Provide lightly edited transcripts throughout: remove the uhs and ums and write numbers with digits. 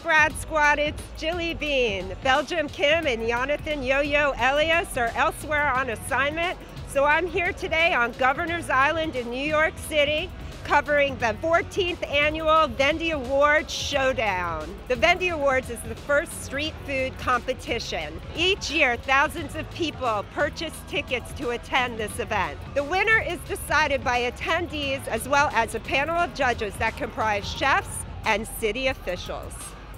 Grad Squad, it's Jilly Bean. Belgium Kim and Jonathan Yo-Yo Elias are elsewhere on assignment, so I'm here today on Governor's Island in New York City, covering the 14th annual Vendy Awards Showdown. The Vendy Awards is the first street food competition. Each year, thousands of people purchase tickets to attend this event. The winner is decided by attendees as well as a panel of judges that comprise chefs and city officials.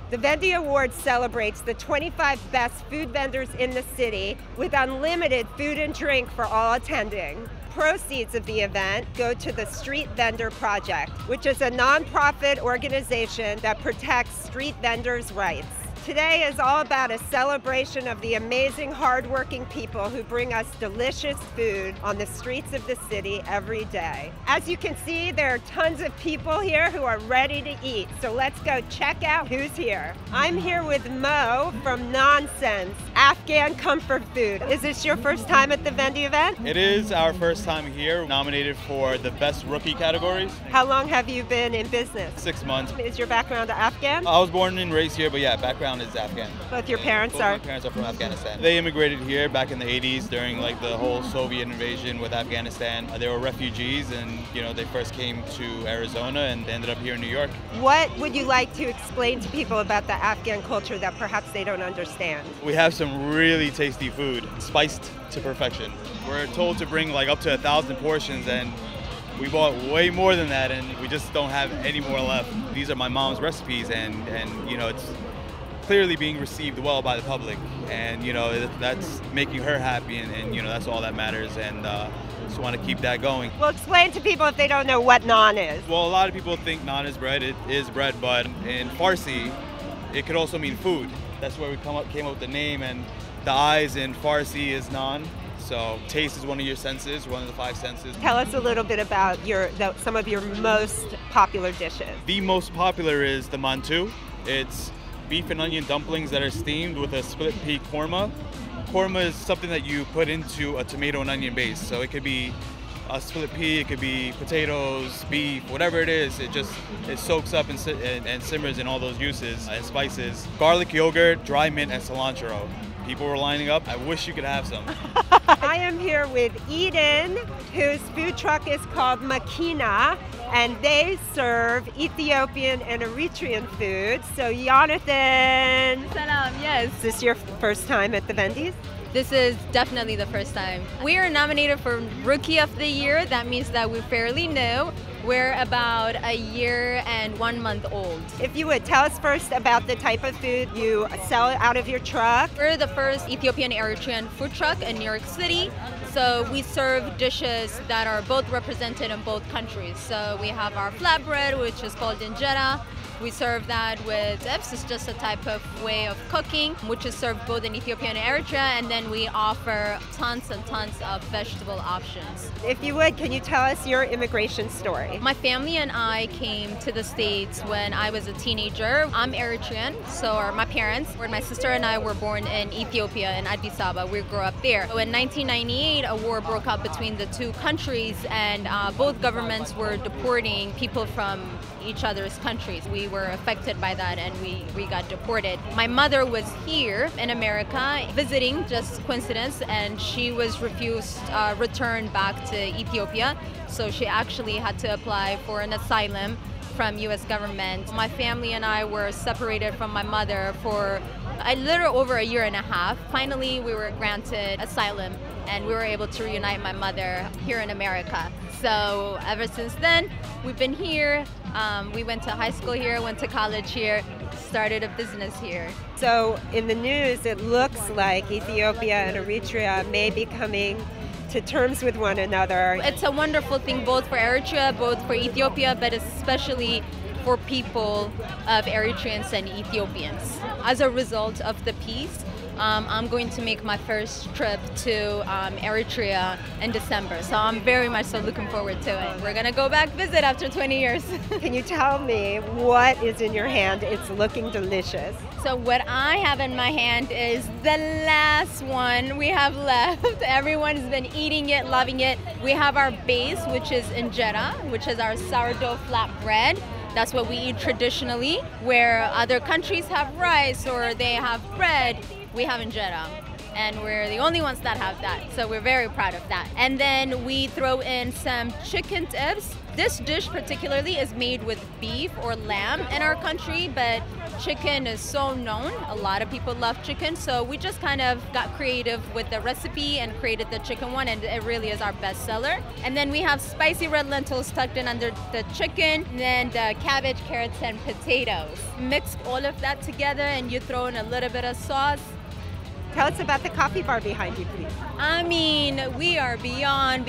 The Vendy Awards celebrates the 25 best food vendors in the city with unlimited food and drink for all attending. Proceeds of the event go to the Street Vendor Project, which is a nonprofit organization that protects street vendors' rights. Today is all about a celebration of the amazing, hardworking people who bring us delicious food on the streets of the city every day. As you can see, there are tons of people here who are ready to eat, so let's go check out who's here. I'm here with Mo from Nonsense, Afghan comfort food. Is this your first time at the Vendy event? It is our first time here, nominated for the best rookie categories. How long have you been in business? 6 months. Is your background Afghan? I was born and raised here, but yeah, background is Afghan. Both your parents Both are? My parents are from Afghanistan. They immigrated here back in the 80s during like the whole Soviet invasion with Afghanistan. They were refugees and they first came to Arizona and ended up here in New York. What would you like to explain to people about the Afghan culture that perhaps they don't understand? We have some really tasty food, spiced to perfection. We're told to bring like up to 1,000 portions and we bought way more than that and we just don't have any more left. These are my mom's recipes and it's clearly being received well by the public, and that's making her happy, and that's all that matters, and just want to keep that going. Well, explain to people if they don't know what naan is. Well, a lot of people think naan is bread. It is bread, but in Farsi, it could also mean food. That's where we came up with the name, and the eyes in Farsi is naan. So taste is one of your senses, one of the 5 senses. Tell us a little bit about some of your most popular dishes. The most popular is the mantu. It's beef and onion dumplings that are steamed with a split pea korma. Korma is something that you put into a tomato and onion base. So it could be a split pea, it could be potatoes, beef, whatever it is. It soaks up and simmers in all those juices and spices. Garlic yogurt, dry mint, and cilantro. People were lining up. I wish you could have some. I am here with Eden, whose food truck is called Makina, and they serve Ethiopian and Eritrean food. So Jonathan. Salam, yes. Is this your first time at the Vendy's? This is definitely the first time. We are nominated for Rookie of the Year. That means that we're fairly new. We're about a year and 1 month old. If you would tell us first about the type of food you sell out of your truck. We're the first Ethiopian Eritrean food truck in New York City. So we serve dishes that are both represented in both countries. So we have our flatbread, which is called injera. We serve that with dips. It's just a type of way of cooking, which is served both in Ethiopia and Eritrea. And then we offer tons and tons of vegetable options. If you would, can you tell us your immigration story? My family and I came to the States when I was a teenager. I'm Eritrean, so are my parents. My sister and I were born in Ethiopia, in Addis Ababa. We grew up there. So in 1998, a war broke out between the two countries, and both governments were deporting people from each other's countries. We were affected by that and we got deported. My mother was here in America visiting, just coincidence, and she was refused return back to Ethiopia. So she actually had to apply for an asylum from US government. My family and I were separated from my mother for a little over a year and a half. Finally, we were granted asylum and we were able to reunite my mother here in America. So ever since then, we've been here. We went to high school here, went to college here, started a business here. So in the news, it looks like Ethiopia and Eritrea may be coming to terms with one another. It's a wonderful thing both for Eritrea, both for Ethiopia, but especially for people of Eritreans and Ethiopians. As a result of the peace, I'm going to make my first trip to Eritrea in December, so I'm very much so looking forward to it. We're gonna go back visit after 20 years. Can you tell me what is in your hand? It's looking delicious. So what I have in my hand is the last one we have left. Everyone's been eating it, loving it. We have our base, which is injera, which is our sourdough flatbread. That's what we eat traditionally. Where other countries have rice or they have bread, we have injera. And we're the only ones that have that. So we're very proud of that. And then we throw in some chicken tips. This dish particularly is made with beef or lamb in our country, but chicken is so known. A lot of people love chicken, so we just kind of got creative with the recipe and created the chicken one, and it really is our best seller. And then we have spicy red lentils tucked in under the chicken, and then the cabbage, carrots, and potatoes. Mix all of that together, and you throw in a little bit of sauce. Tell us about the coffee bar behind you, please. I mean, we are beyond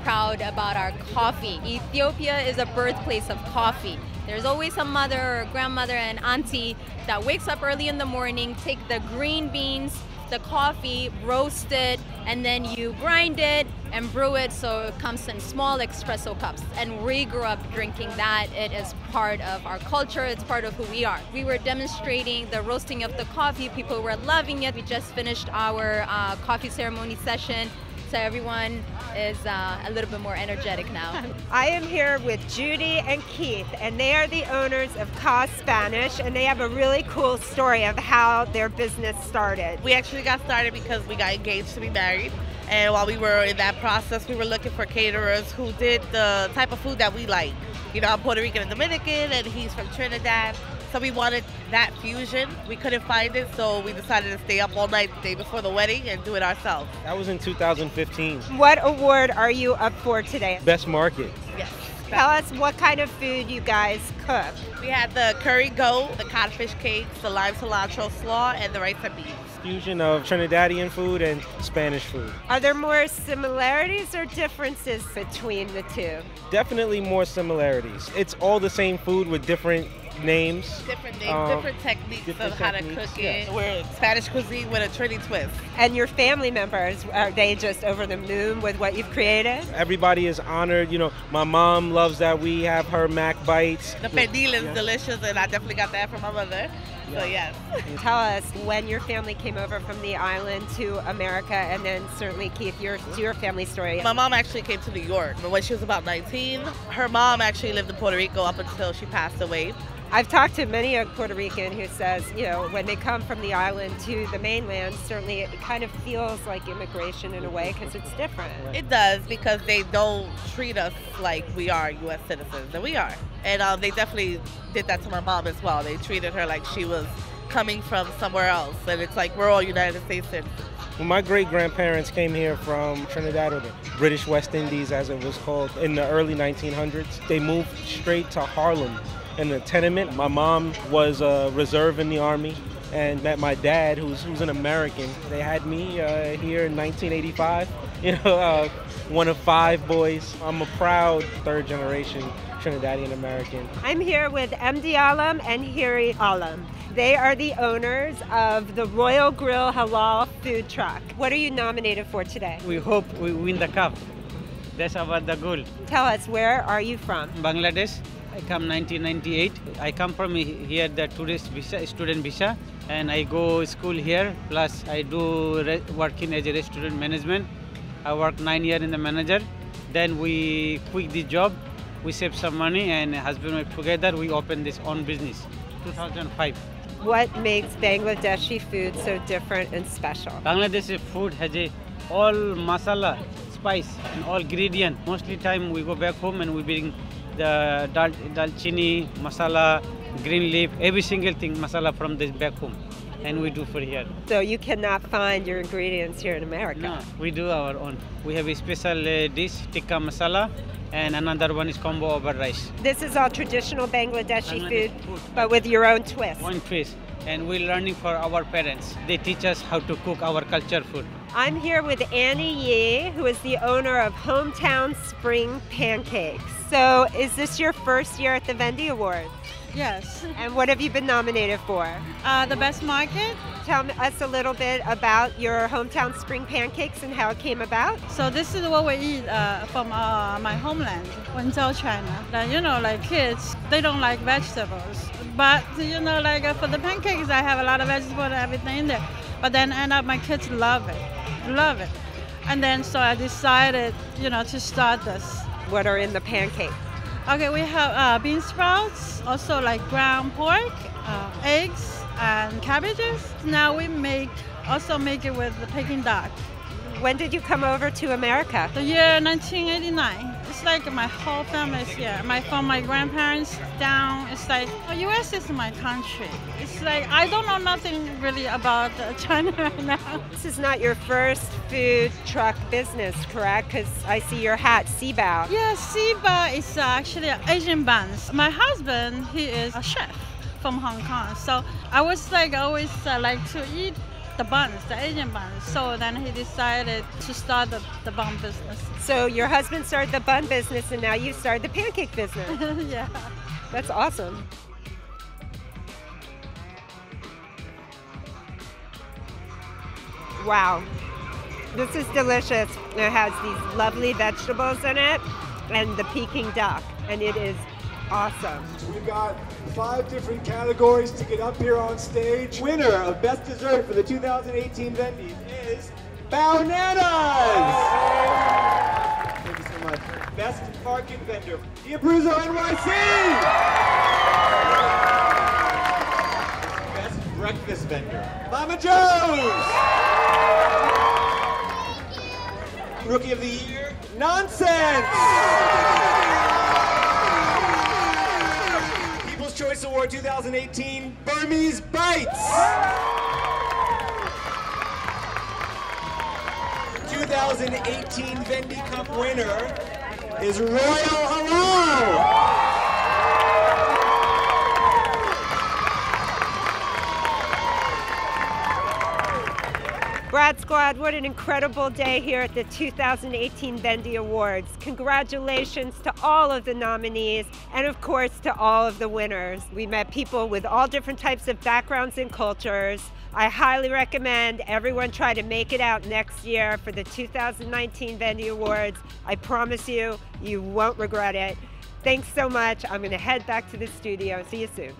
proud about our coffee. Ethiopia is a birthplace of coffee. There's always a mother or grandmother and auntie that wakes up early in the morning, take the green beans, the coffee, roast it, and then you grind it and brew it so it comes in small espresso cups. And we grew up drinking that. It is part of our culture. It's part of who we are. We were demonstrating the roasting of the coffee. People were loving it. We just finished our coffee ceremony session. So everyone is a little bit more energetic now. I am here with Judy and Keith, and they are the owners of Ka Spanish, and they have a really cool story of how their business started. We actually got started because we got engaged to be married. And while we were in that process, we were looking for caterers who did the type of food that we like. You know, I'm Puerto Rican and Dominican, and he's from Trinidad. So we wanted that fusion. We couldn't find it, so we decided to stay up all night the day before the wedding and do it ourselves. That was in 2015. What award are you up for today? Best market. Yes. Tell us what kind of food you guys cook. We had the curry goat, the codfish cakes, the lime cilantro slaw, and the rice and beans. Fusion of Trinidadian food and Spanish food. Are there more similarities or differences between the two? Definitely more similarities. It's all the same food with different names. Different names, different techniques of how to cook it. We're Spanish cuisine with a Trini twist. And your family members, are they just over the moon with what you've created? Everybody is honored. You know, my mom loves that we have her mac bites. The pernil is delicious, and I definitely got that from my mother. So yes. Tell us when your family came over from the island to America, and then certainly Keith, your family story. My mom actually came to New York when she was about 19. Her mom actually lived in Puerto Rico up until she passed away. I've talked to many a Puerto Rican who says, you know, when they come from the island to the mainland, certainly it kind of feels like immigration in a way because it's different. It does, because they don't treat us like we are U.S. citizens, and we are. And they definitely did that to my mom as well. They treated her like she was coming from somewhere else, and it's like we're all United States citizens. When my great-grandparents came here from Trinidad, or the British West Indies as it was called, in the early 1900s, they moved straight to Harlem in the tenement. My mom was a reserve in the Army and met my dad, who's an American. They had me here in 1985, one of 5 boys. I'm a proud third-generation Trinidadian American. I'm here with MD Alam and Hiri Alam. They are the owners of the Royal Grill Halal food truck. What are you nominated for today? We hope we win the cup. That's about the goal. Tell us, where are you from? Bangladesh. I come 1998. I come from here, the tourist visa, student visa, and I go school here. Plus, I do working as a restaurant management. I work 9 years in the manager. Then we quit the job. We save some money, and husband and wife together we open this own business. 2005. What makes Bangladeshi food so different and special? Bangladeshi food has all masala, spice, and all ingredient. Mostly time we go back home and we bring the dalchini, masala, green leaf, every single thing masala from this back home, and we do for here. So you cannot find your ingredients here in America? No, we do our own. We have a special dish, tikka masala, and another one is combo over rice. This is all traditional Bangladeshi food, but with your own twist. One twist. And we're learning for our parents. They teach us how to cook our culture food. I'm here with Annie Yee, who is the owner of Hometown Spring Pancakes. So is this your first year at the Vendy Awards? Yes. And what have you been nominated for? The best market. Tell us a little bit about your Hometown Spring Pancakes and how it came about. So this is what we eat from my homeland, Wenzhou, China. Like kids, they don't like vegetables. But, for the pancakes, I have a lot of vegetables and everything in there. But then end up my kids love it. And then so I decided, to start this. What are in the pancake? Okay, we have bean sprouts, also like ground pork, eggs, and cabbages. Now we also make it with the Peking duck. When did you come over to America? The year 1989. It's like my whole family is here. From my grandparents down, it's like, U.S. is my country. It's like, I don't know nothing really about China right now. This is not your first food truck business, correct? Because I see your hat, Sibao. Yeah, Sibao is actually Asian buns. My husband, he is a chef from Hong Kong. So I was like, always like to eat the buns, the Asian buns. So then he decided to start the bun business. So your husband started the bun business and now you started the pancake business. Yeah. That's awesome. Wow. This is delicious. It has these lovely vegetables in it and the Peking duck, and it is awesome. We've got 5 different categories to get up here on stage. Winner of Best Dessert for the 2018 Vendy is Bananas! Thank you so much. Best Market Vendor, the Abruzzo NYC! Best Breakfast Vendor, Mama Joe's! Rookie of the Year, Nonsense! Choice Award 2018, Burmese Bites! 2018 Vendy Cup winner is Royal Hello! Brad Squad, what an incredible day here at the 2018 Vendy Awards. Congratulations to all of the nominees and of course to all of the winners. We met people with all different types of backgrounds and cultures. I highly recommend everyone try to make it out next year for the 2019 Vendy Awards. I promise you, you won't regret it. Thanks so much. I'm going to head back to the studio. See you soon.